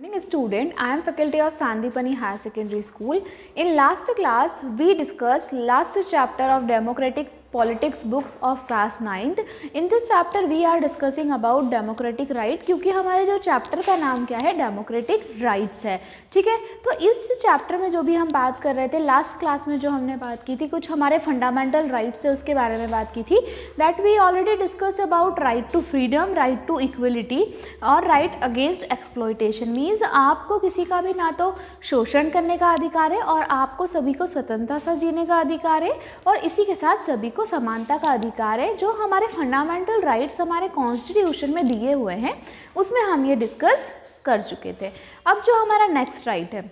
Morning student, I am faculty of Sandipani Higher Secondary School. In last class, we discussed last chapter of democratic politics books of class 9th. In this chapter, we are discussing about democratic right, क्योंकि हमारे जो chapter का नाम क्या है, democratic rights है. ठीक है, तो इस चैप्टर में जो भी हम बात कर रहे थे, लास्ट क्लास में जो हमने बात की थी, कुछ हमारे फंडामेंटल राइट्स है उसके बारे में बात की थी. That we already discussed about right to freedom, right to equality और राइट अगेंस्ट एक्सप्लॉयटेशन. मीन्स आपको किसी का भी ना तो शोषण करने का अधिकार है और आपको सभी को स्वतंत्रता से जीने का अधिकार है और इसी के साथ सभी को समानता का अधिकार है. जो हमारे फंडामेंटल राइट्स हमारे कॉन्स्टिट्यूशन में दिए हुए हैं उसमें हम ये डिस्कस कर चुके थे. अब जो हमारा नेक्स्ट राइट है,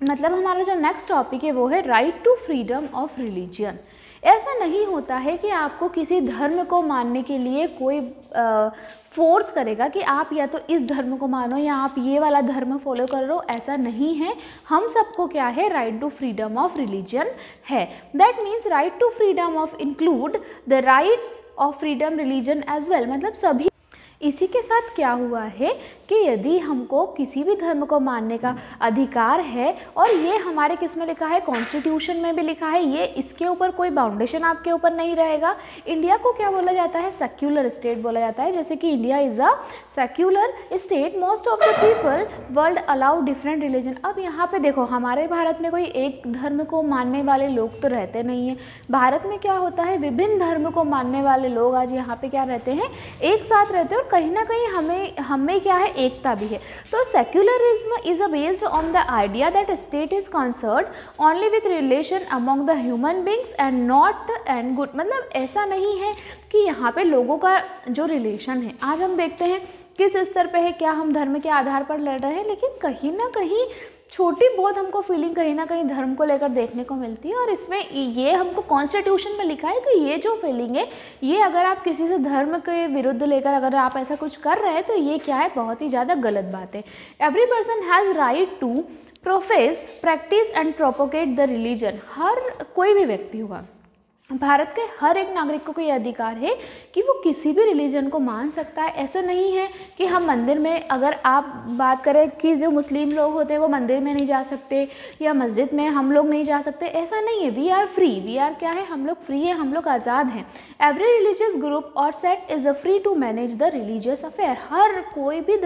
मतलब हमारा जो नेक्स्ट टॉपिक है वो है right to freedom of religion. ऐसा नहीं होता है कि आपको किसी धर्म को मानने के लिए कोई फोर्स करेगा कि आप या तो इस धर्म को मानो या आप ये वाला धर्म फॉलो करो. ऐसा नहीं है. हम सबको क्या है, right to freedom of religion है. That means right to freedom of include the rights of freedom religion as well. मतलब सभी. इसी के साथ क्या हुआ है कि यदि हमको किसी भी धर्म को मानने का अधिकार है और ये हमारे किस में लिखा है, कॉन्स्टिट्यूशन में भी लिखा है, ये इसके ऊपर कोई बाउंडेशन आपके ऊपर नहीं रहेगा. इंडिया को क्या बोला जाता है, सेक्युलर स्टेट बोला जाता है. जैसे कि India is a secular state. Most of the people world allow different religion. अब यहाँ पे देखो, हमारे भारत में कोई एक धर्म को मानने वाले लोग तो रहते नहीं हैं. भारत में क्या होता है, विभिन्न धर्म को मानने वाले लोग आज यहाँ पे क्या रहते हैं, एक साथ रहते हैं और कहीं ना कहीं हमें क्या है, एकता भी है. तो secularism is based on the idea that state is concerned only with relation among the human beings and not and good. मतलब ऐसा नहीं है कि यहाँ पे लोगों का जो रिलेशन है, आज हम देखते हैं किस स्तर पे है, क्या हम धर्म के आधार पर लड़ रहे हैं, लेकिन कहीं ना कहीं छोटी बहुत हमको फीलिंग कहीं ना कहीं धर्म को लेकर देखने को मिलती है. और इसमें ये हमको कॉन्स्टिट्यूशन में लिखा है कि ये जो फीलिंग है, ये अगर आप किसी से धर्म के विरुद्ध लेकर अगर आप ऐसा कुछ कर रहे हैं तो ये क्या है, बहुत ही ज़्यादा गलत बात है. Every person has right to profess, practice and propagate the religion. हर कोई भी व्यक्ति हुआ, भारत के हर एक नागरिक को ये अधिकार है कि वो किसी भी रिलीजन को मान सकता है. ऐसा नहीं है कि हम मंदिर में, अगर आप बात करें कि जो मुस्लिम लोग होते हैं वो मंदिर में नहीं जा सकते या मस्जिद में हम लोग नहीं जा सकते, ऐसा नहीं है. We are free. We are क्या है, हम लोग फ्री है, हम लोग आज़ाद हैं. एवरी रिलीजियस ग्रुप और sect is a free to manage the religious affair. हर कोई भी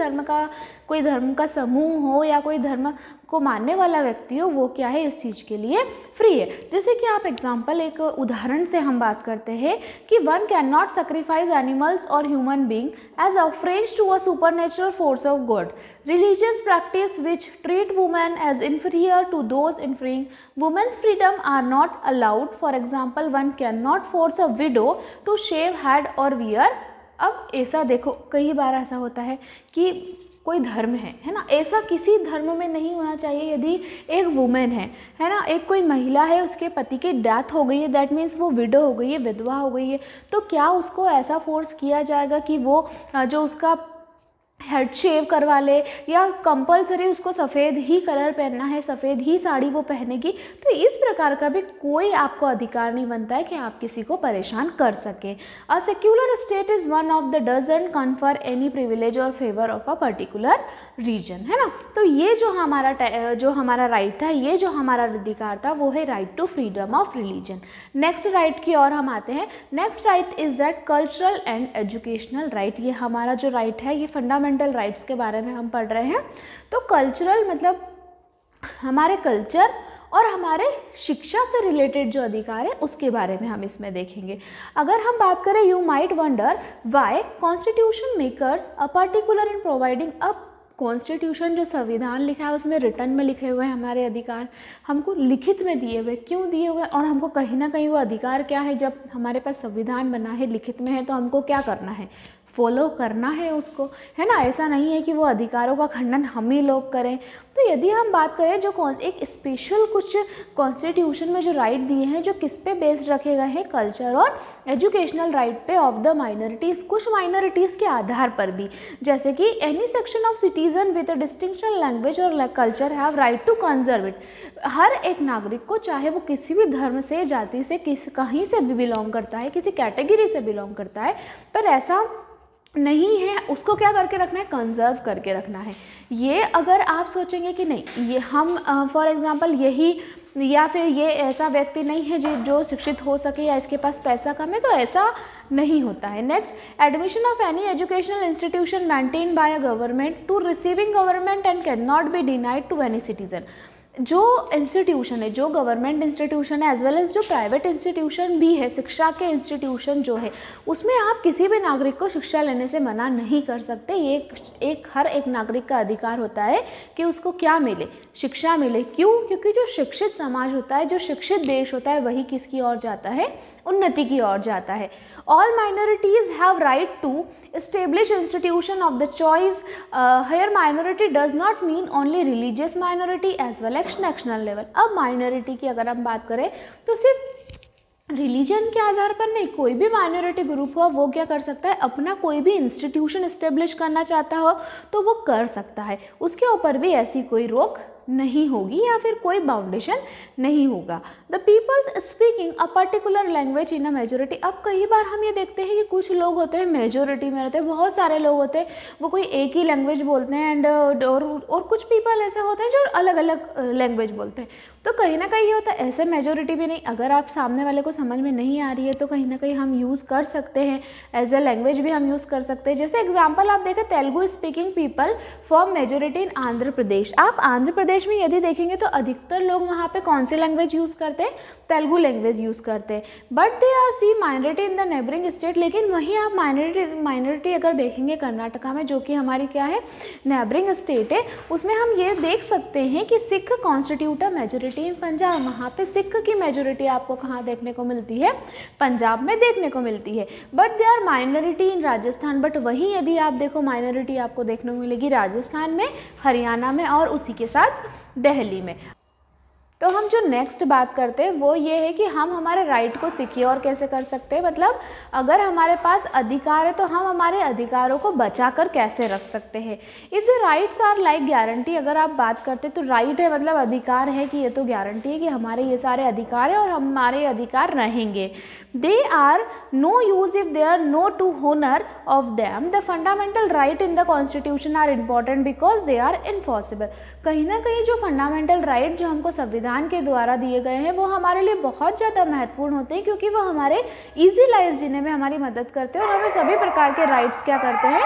कोई धर्म का समूह हो या कोई धर्म को मानने वाला व्यक्ति हो, वो क्या है, इस चीज़ के लिए फ्री है. जैसे कि आप एग्जाम्पल, एक उदाहरण से हम बात करते हैं कि one can not sacrifice animals और human being as offerings to a supernatural force of God. Religious practice which treat women as inferior to those infringing women's freedom are not allowed. For example, one cannot force a widow to shave head or wear. अब ऐसा देखो, कई बार ऐसा होता है कि कोई धर्म है ना, ऐसा किसी धर्म में नहीं होना चाहिए. यदि एक वुमेन है ना, एक कोई महिला है, उसके पति की डेथ हो गई है, दैट मीन्स वो विडो हो गई है, विधवा हो गई है, तो क्या उसको ऐसा फोर्स किया जाएगा कि वो जो उसका हेड शेव करवा ले या कंपलसरी उसको सफ़ेद ही कलर पहनना है, सफ़ेद ही साड़ी वो पहनेगी. तो इस प्रकार का भी कोई आपको अधिकार नहीं बनता है कि आप किसी को परेशान कर सकें. A secular state is one of the doesn't confer any privilege और favour of a particular reason, है ना. तो ये जो हमारा राइट था, ये जो हमारा अधिकार था, वो है right to freedom of religion. Next right की ओर हम आते हैं. Next right is that cultural and educational right. ये हमारा जो राइट है, ये फंडामेंटल राइट्स के बारे में हम पढ़ रहे हैं. तो कल्चरल मतलब हमारे कल्चर और हमारे शिक्षा से रिलेटेड जो अधिकार है उसके बारे में हम इसमें देखेंगे. अगर हम बात करें, you might wonder why constitution makers a particular in providing a constitution. जो संविधान लिखा है उसमें रिटर्न में लिखे हुए हैं हमारे अधिकार, हमको लिखित में दिए हुए. क्यों दिए हुए, और हमको कहीं ना कहीं वो अधिकार क्या है, जब हमारे पास संविधान बना है, लिखित में है, तो हमको क्या करना है, फॉलो करना है उसको, है ना. ऐसा नहीं है कि वो अधिकारों का खंडन हम ही लोग करें. तो यदि हम बात करें, जो एक स्पेशल कुछ कॉन्स्टिट्यूशन में जो राइट दिए हैं, जो किस पे बेस्ड रखे गए हैं, कल्चर और एजुकेशनल राइट पे ऑफ द माइनॉरिटीज़. कुछ माइनॉरिटीज़ के आधार पर भी, जैसे कि any section of citizen with a distinction language और culture have right to conserve it. हर एक नागरिक को, चाहे वो किसी भी धर्म से, जाति से, कहीं से भी बिलोंग करता है, किसी कैटेगरी से बिलोंग करता है, पर ऐसा नहीं है उसको क्या करके रखना है, कंजर्व करके रखना है। ये अगर आप सोचेंगे कि नहीं ये हम फॉर एग्जांपल यही या फिर ये ऐसा व्यक्ति नहीं है जो शिक्षित हो सके या इसके पास पैसा कम है, तो ऐसा नहीं होता है। Next, admission of any educational institution maintain by a government to receiving government and can not be denied to any citizen. जो इंस्टीट्यूशन है, जो गवर्नमेंट इंस्टीट्यूशन है एज वेल एज जो प्राइवेट इंस्टीट्यूशन भी है, शिक्षा के इंस्टीट्यूशन जो है, उसमें आप किसी भी नागरिक को शिक्षा लेने से मना नहीं कर सकते। ये हर एक नागरिक का अधिकार होता है कि उसको क्या मिले, शिक्षा मिले। क्यों? क्योंकि जो शिक्षित समाज होता है, जो शिक्षित देश होता है, वही किसकी ओर जाता है, उन्नति की ओर जाता है। All minorities have right to establish institution of the choice. Here minority does not mean only religious minority as well as national level. अब minority की अगर हम बात करें तो सिर्फ रिलीजन के आधार पर नहीं, कोई भी माइनॉरिटी ग्रुप हो वो क्या कर सकता है, अपना कोई भी इंस्टीट्यूशन इस्टेब्लिश करना चाहता हो तो वो कर सकता है। उसके ऊपर भी ऐसी कोई रोक नहीं होगी या फिर कोई बाउंडेशन नहीं होगा। The peoples speaking a particular language in a majority. अब कई बार हम ये देखते हैं कि कुछ लोग होते हैं मेजोरिटी में रहते हैं, बहुत सारे लोग होते हैं वो कोई एक ही लैंग्वेज बोलते हैं एंड और कुछ पीपल ऐसे होते हैं जो अलग अलग लैंग्वेज बोलते हैं। तो कहीं ना कहीं ये होता है, ऐसे मेजोरिटी भी नहीं। अगर आप सामने वाले को समझ में नहीं आ रही है तो कहीं ना कहीं हम यूज़ कर सकते हैं, एज ए लैंग्वेज भी हम यूज़ कर सकते हैं। जैसे एग्जाम्पल आप देखें, Telugu speaking people form majority in Andhra Pradesh. आप आंध्र प्रदेश में यदि देखेंगे तो अधिकतर लोग वहाँ पे कौन सी लैंग्वेज यूज़ करते हैं, तेलुगु लैंग्वेज यूज़ करते हैं। But they are see minority in the neighbouring state. लेकिन वहीं आप माइनॉरिटी अगर देखेंगे कर्नाटका में, जो कि हमारी क्या है, नेबरिंग स्टेट है, उसमें हम ये देख सकते हैं कि Sikh constitute a majority in Punjab. वहाँ पे सिख की मेजोरिटी आपको कहाँ देखने को मिलती है, पंजाब में देखने को मिलती है। But they are minority in Rajasthan. बट वहीं यदि आप देखो माइनॉरिटी आपको देखने को मिलेगी राजस्थान में, हरियाणा में और उसी के साथ दिल्ली में। तो हम जो नेक्स्ट बात करते हैं वो ये है कि हम हमारे राइट को सिक्योर कैसे कर सकते हैं। मतलब अगर हमारे पास अधिकार है तो हम हमारे अधिकारों को बचाकर कैसे रख सकते हैं। If the rights are like guarantee, अगर आप बात करते हैं तो राइट है मतलब अधिकार है कि ये तो गारंटी है कि हमारे ये सारे अधिकार है और हमारे अधिकार रहेंगे। They are no use if they are no to honour of them. The fundamental right in the constitution are important because they are enforceable. कहीं ना कहीं जो फंडामेंटल राइट जो हमको संविधान के द्वारा दिए गए हैं वो हमारे लिए बहुत ज़्यादा महत्वपूर्ण होते हैं, क्योंकि वो हमारे इजी लाइफ जीने में हमारी मदद करते हैं और हमें सभी प्रकार के राइट्स क्या करते हैं,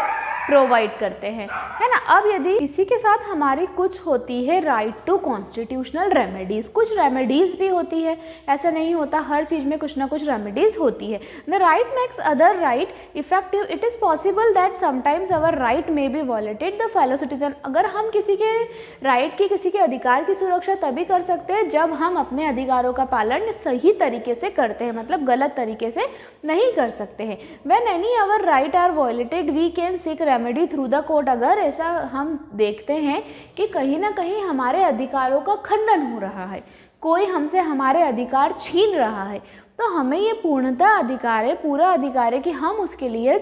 प्रोवाइड करते हैं, है ना। अब यदि इसी के साथ हमारी कुछ होती है राइट टू कॉन्स्टिट्यूशनल रेमेडीज़। कुछ रेमेडीज़ भी होती है, ऐसा नहीं होता, हर चीज़ में कुछ ना कुछ रेमेडीज़ होती है। The right makes other right effective. It is possible that sometimes our right may be वॉलेटेड the fellow citizen. अगर हम किसी के राइट की, किसी के अधिकार की सुरक्षा तभी कर सकते हैं जब हम अपने अधिकारों का पालन सही तरीके से करते हैं, मतलब गलत तरीके से नहीं कर सकते हैं। When any our right are violated we can seek remedy through the court. अगर ऐसा हम देखते हैं कि कहीं ना कहीं हमारे अधिकारों का खंडन हो रहा है, कोई हमसे हमारे अधिकार छीन रहा है, तो हमें ये पूर्णतः अधिकार है, पूरा अधिकार है कि हम उसके लिए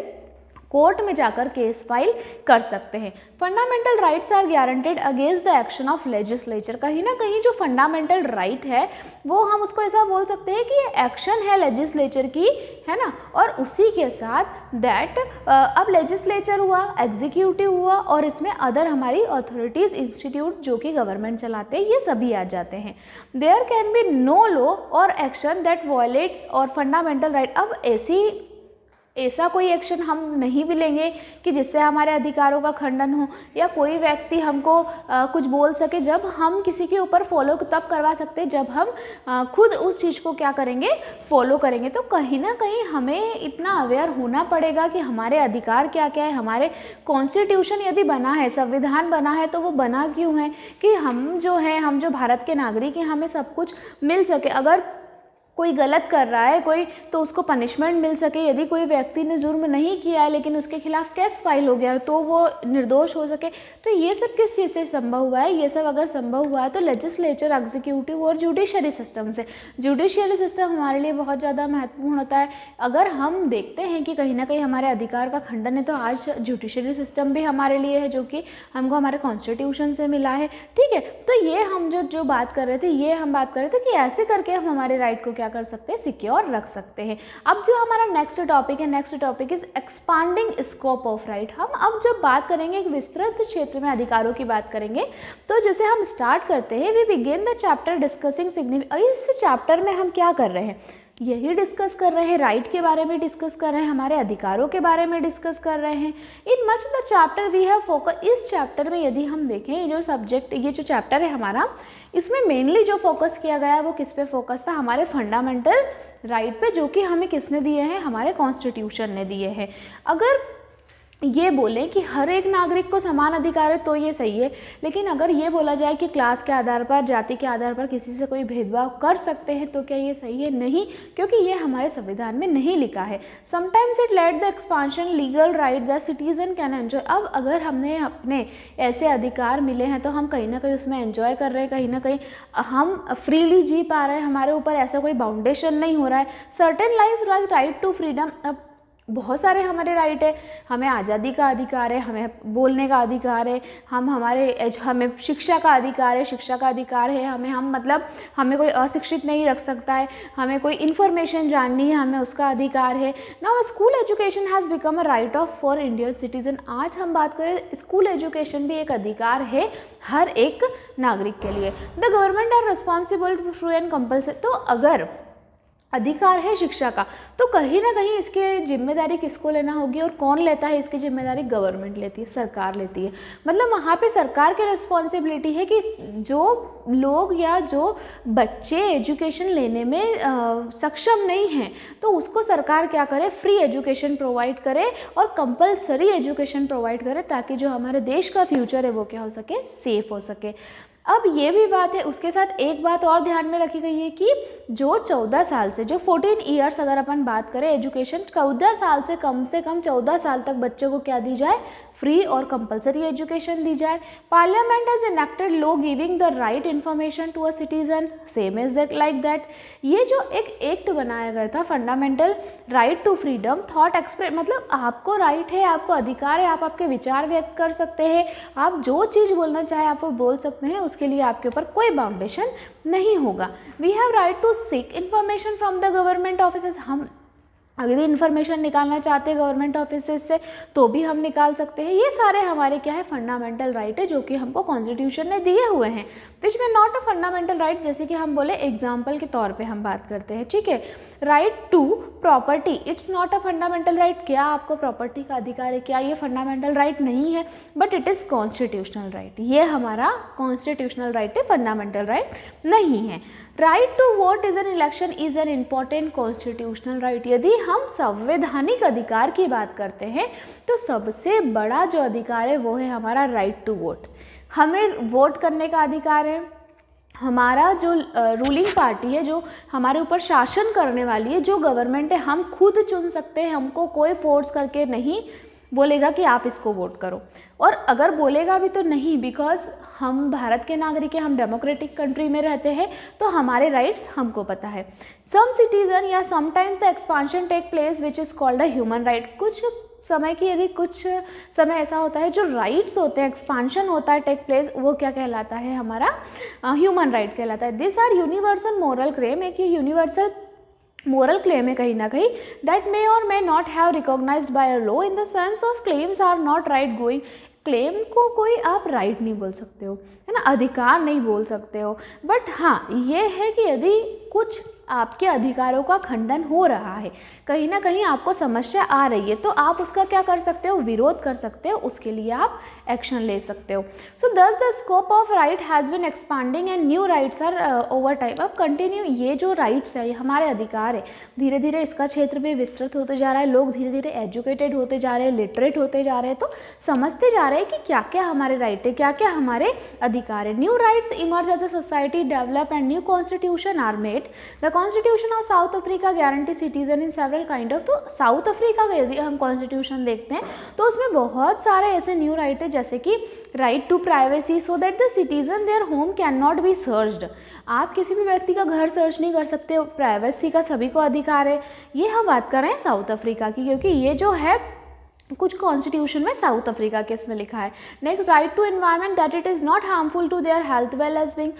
कोर्ट में जाकर केस फाइल कर सकते हैं। Fundamental rights are guaranteed against the action of legislature. कहीं ना कहीं जो फंडामेंटल राइट है वो हम उसको ऐसा बोल सकते हैं कि ये एक्शन है लेजिस्लेचर की, है ना। और उसी के साथ दैट अब लेजिस्लेचर हुआ, एग्जीक्यूटिव हुआ और इसमें अदर हमारी अथॉरिटीज़, इंस्टीट्यूट जो कि गवर्नमेंट चलाते हैं, ये सभी आ जाते हैं। There can be no law or action that violates our fundamental right. अब ऐसा कोई एक्शन हम नहीं भी लेंगे कि जिससे हमारे अधिकारों का खंडन हो या कोई व्यक्ति हमको कुछ बोल सके। जब हम किसी के ऊपर फॉलो तब करवा सकते हैं जब हम खुद उस चीज़ को क्या करेंगे, फॉलो करेंगे। तो कहीं ना कहीं हमें इतना अवेयर होना पड़ेगा कि हमारे अधिकार क्या क्या है। हमारे कॉन्स्टिट्यूशन यदि बना है, संविधान बना है, तो वो बना क्यों है कि हम जो भारत के नागरिक हैं, हमें सब कुछ मिल सके। अगर कोई गलत कर रहा है कोई, तो उसको पनिशमेंट मिल सके। यदि कोई व्यक्ति ने जुर्म नहीं किया है लेकिन उसके खिलाफ केस फाइल हो गया है तो वो निर्दोष हो सके। तो ये सब किस चीज़ से संभव हुआ है? ये सब अगर संभव हुआ है तो लेजिस्लेचर, एग्जीक्यूटिव और जुडिशरी सिस्टम से। जुडिशियरी सिस्टम हमारे लिए बहुत ज़्यादा महत्वपूर्ण होता है। अगर हम देखते हैं कि कहीं ना कहीं हमारे अधिकार का खंडन है तो आज जुडिशरी सिस्टम भी हमारे लिए है, जो कि हमको हमारे कॉन्स्टिट्यूशन से मिला है, ठीक है। तो ये हम जो बात कर रहे थे, ये हम बात कर रहे थे कि ऐसे करके हम हमारे राइट को क्या कर सकते हैं, सिक्योर रख सकते हैं। अब जो हमारा next topic is expanding scope of right. हम अब जब बात करेंगे एक विस्तृत क्षेत्र में अधिकारों की बात करेंगे, तो जैसे हम स्टार्ट करते हैं, we begin the chapter discussing इस चैप्टर में हम क्या कर रहे हैं, यही डिस्कस कर रहे हैं, राइट के बारे में डिस्कस कर रहे हैं, हमारे अधिकारों के बारे में डिस्कस कर रहे हैं। In much the chapter we have focus, इस चैप्टर में यदि हम देखें ये जो चैप्टर है हमारा, इसमें मेनली जो फोकस किया गया है वो किस पे फोकस था, हमारे फंडामेंटल राइट पे, जो कि हमें किसने दिए हैं, हमारे कॉन्स्टिट्यूशन ने दिए हैं। अगर ये बोलें कि हर एक नागरिक को समान अधिकार है तो ये सही है, लेकिन अगर ये बोला जाए कि क्लास के आधार पर, जाति के आधार पर किसी से कोई भेदभाव कर सकते हैं, तो क्या ये सही है? नहीं, क्योंकि ये हमारे संविधान में नहीं लिखा है। Sometimes it let the expansion legal right the citizen can enjoy. अब अगर हमने अपने ऐसे अधिकार मिले हैं तो हम कहीं ना कहीं उसमें एंजॉय कर रहे हैं, कहीं ना कहीं हम फ्रीली जी पा रहे हैं, हमारे ऊपर ऐसा कोई बाउंडेशन नहीं हो रहा है। Certain life like right to freedom, अब बहुत सारे हमारे राइट है, हमें आज़ादी का अधिकार है, हमें बोलने का अधिकार है, हमें शिक्षा का अधिकार है, हमें कोई अशिक्षित नहीं रख सकता है, हमें कोई इन्फॉर्मेशन जाननी है, हमें उसका अधिकार है। Now school education has become a right of for Indian citizen. आज हम बात करें, स्कूल एजुकेशन भी एक अधिकार है हर एक नागरिक के लिए। The government are responsible to free and compulsory. तो अगर अधिकार है शिक्षा का, तो कहीं ना कहीं इसकी जिम्मेदारी किसको लेना होगी, और कौन लेता है इसकी जिम्मेदारी? गवर्नमेंट लेती है, सरकार लेती है। मतलब वहाँ पे सरकार की रिस्पॉन्सिबिलिटी है कि जो लोग या जो बच्चे एजुकेशन लेने में सक्षम नहीं हैं, तो उसको सरकार क्या करे, फ्री एजुकेशन प्रोवाइड करे और कंपलसरी एजुकेशन प्रोवाइड करे, ताकि जो हमारे देश का फ्यूचर है वो क्या हो सके, सेफ हो सके। अब ये भी बात है, उसके साथ एक बात और ध्यान में रखी गई है कि जो 14 साल से, जो 14 ईयर्स अगर अपन बात करें एजुकेशन, 14 साल से कम 14 साल तक बच्चों को क्या दी जाए, फ्री और कंपलसरी एजुकेशन दी जाए। Parliament has enacted law giving the right information to a citizen, same as that like that. ये जो एक एक्ट बनाया गया था, fundamental right to freedom thought express, मतलब आपको राइट है, आपको अधिकार है, आप आपके विचार व्यक्त कर सकते हैं, आप जो चीज़ बोलना चाहे आप वो बोल सकते हैं, उसके लिए आपके ऊपर कोई बाउंडेशन नहीं होगा। We have right to seek information from the government offices. हम अगर इन्फॉर्मेशन निकालना चाहते हैं गवर्नमेंट ऑफिसेस से तो भी हम निकाल सकते हैं। ये सारे हमारे क्या है, फंडामेंटल राइट है, जो कि हमको कॉन्स्टिट्यूशन ने दिए हुए हैं, विच में नॉट अ फंडामेंटल राइट। जैसे कि हम बोले एग्जाम्पल के तौर पे हम बात करते हैं, ठीक है, right to property, it's not a fundamental right. क्या आपको प्रॉपर्टी का अधिकार है? क्या ये फंडामेंटल राइट नहीं है? But it is constitutional right. ये हमारा कॉन्स्टिट्यूशनल राइट है, फंडामेंटल राइट नहीं है। Right to vote is an election is an important constitutional right. यदि हम संवैधानिक अधिकार की बात करते हैं तो सबसे बड़ा जो अधिकार है वो है हमारा राइट टू वोट। हमें वोट करने का अधिकार है। हमारा जो रूलिंग पार्टी है, जो हमारे ऊपर शासन करने वाली है, जो गवर्नमेंट है, हम खुद चुन सकते हैं, हमको कोई फोर्स करके नहीं बोलेगा कि आप इसको वोट करो। और अगर बोलेगा भी तो नहीं, बिकॉज हम भारत के नागरिक हैं, हम डेमोक्रेटिक कंट्री में रहते हैं, तो हमारे राइट्स हमको पता है। सम सिटीजन या sometimes the expansion take place which is called a human right. कुछ समय ऐसा होता है जो राइट्स होते हैं, एक्सपांशन होता है, टेक प्लेस, वो क्या कहलाता है, हमारा ह्यूमन राइट कहलाता है। This are universal moral claim, एक ये यूनिवर्सल मोरल क्लेम है कहीं ना कहीं, that may or may not have recognised by a law in the sense of claims are not right going. Claim को कोई आप राइट नहीं बोल सकते हो, है ना, अधिकार नहीं बोल सकते हो। बट हाँ, ये है कि यदि कुछ आपके अधिकारों का खंडन हो रहा है, कहीं ना कहीं आपको समस्या आ रही है, तो आप उसका क्या कर सकते हो, विरोध कर सकते हो, उसके लिए आप एक्शन ले सकते हो। So thus the scope of right has been expanding and new rights are over time. अब कंटिन्यू ये जो राइट्स है, ये हमारे अधिकार है, धीरे धीरे इसका क्षेत्र भी विस्तृत होते जा रहा है, लोग धीरे धीरे एजुकेटेड होते जा रहे हैं, लिटरेट होते जा रहे हैं, तो समझते जा रहे हैं कि क्या क्या हमारे राइट है, क्या क्या हमारे अधिकार है। New rights emerge as a society develop and new constitution are made. The constitution of South Africa guarantee citizen in several kind of. तो साउथ अफ्रीका का यदि हम कॉन्स्टिट्यूशन देखते हैं तो उसमें बहुत सारे ऐसे न्यू राइट है, जैसे कि right to privacy so that the citizen their home can not be searched. आप किसी भी व्यक्ति का घर सर्च नहीं कर सकते, प्राइवेसी का सभी को अधिकार है। ये हम बात कर रहे हैं साउथ अफ्रीका की, क्योंकि ये जो है कुछ कॉन्स्टिट्यूशन में साउथ अफ्रीका के इसमें लिखा है। Next, right to environment that it is not harmful to their health well as being.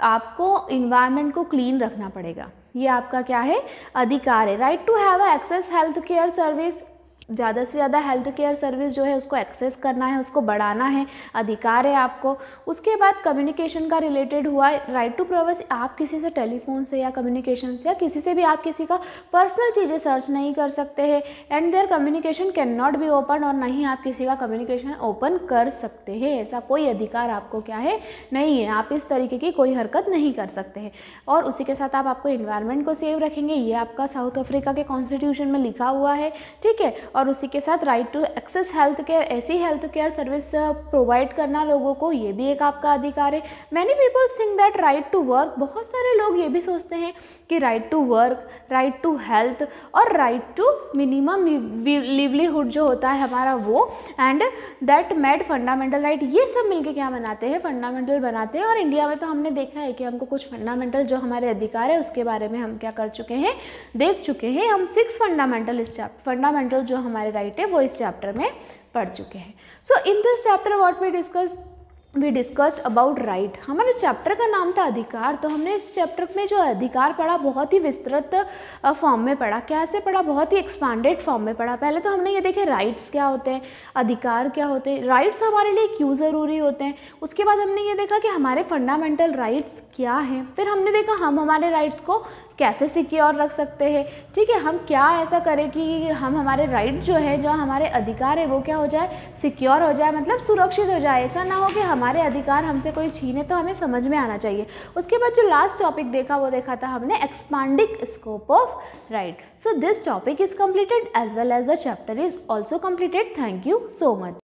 आपको इन्वायरमेंट को क्लीन रखना पड़ेगा, ये आपका क्या है, अधिकार है। Right to have access health care service, ज़्यादा से ज़्यादा हेल्थ केयर सर्विस जो है उसको एक्सेस करना है, उसको बढ़ाना है, अधिकार है आपको। उसके बाद कम्युनिकेशन का रिलेटेड हुआ राइट टू प्राइवेसी, आप किसी से टेलीफोन से या कम्युनिकेशन से या किसी से भी आप किसी का पर्सनल चीज़ें सर्च नहीं कर सकते हैं। And there communication can not be open, और नहीं आप किसी का कम्युनिकेशन ओपन कर सकते हैं, ऐसा कोई अधिकार आपको क्या है, नहीं है। आप इस तरीके की कोई हरकत नहीं कर सकते हैं। और उसी के साथ आप आपको इन्वायरमेंट को सेव रखेंगे, ये आपका साउथ अफ्रीका के कॉन्स्टिट्यूशन में लिखा हुआ है, ठीक है। और उसी के साथ right to access health care, ऐसी हेल्थ केयर सर्विस प्रोवाइड करना लोगों को, ये भी एक आपका अधिकार है। Many peoples think that right to work, बहुत सारे लोग ये भी सोचते हैं कि right to work, right to health और राइट टू मिनिमम लिवलीहुड जो होता है हमारा वो, and that made fundamental right, ये सब मिलके क्या बनाते हैं, फंडामेंटल बनाते हैं। और इंडिया में तो हमने देखा है कि हमको कुछ फंडामेंटल जो हमारे अधिकार है उसके बारे में हम क्या कर चुके हैं, देख चुके हैं। हम 6 फंडामेंटल फंडामेंटल जो हमारे राइट है वो इस चैप्टर में पढ़ चुके हैं। So in this chapter what we discussed about right. हमारे चैप्टर का नाम था अधिकार, तो हमने इस चैप्टर में जो अधिकार पढ़ा बहुत ही विस्तृत फॉर्म में पढ़ा। कैसे पढ़ा, बहुत ही एक्सपांडेड फॉर्म में पढ़ा। पहले तो हमने ये देखे राइट्स क्या होते हैं, अधिकार क्या होते हैं, राइट्स हमारे लिए क्यों ज़रूरी होते हैं। उसके बाद हमने ये देखा कि हमारे फंडामेंटल राइट्स क्या हैं। फिर हमने देखा हम हमारे राइट्स को कैसे सिक्योर रख सकते हैं, ठीक है। हम क्या ऐसा करें कि हम हमारे राइट जो है, जो हमारे अधिकार है वो क्या हो जाए, सिक्योर हो जाए, मतलब सुरक्षित हो जाए। ऐसा ना हो कि हमारे अधिकार हमसे कोई छीने, तो हमें समझ में आना चाहिए। उसके बाद जो लास्ट टॉपिक देखा वो देखा था हमने expanding scope of right. So this topic is completed as well as the chapter is also completed. Thank you so much.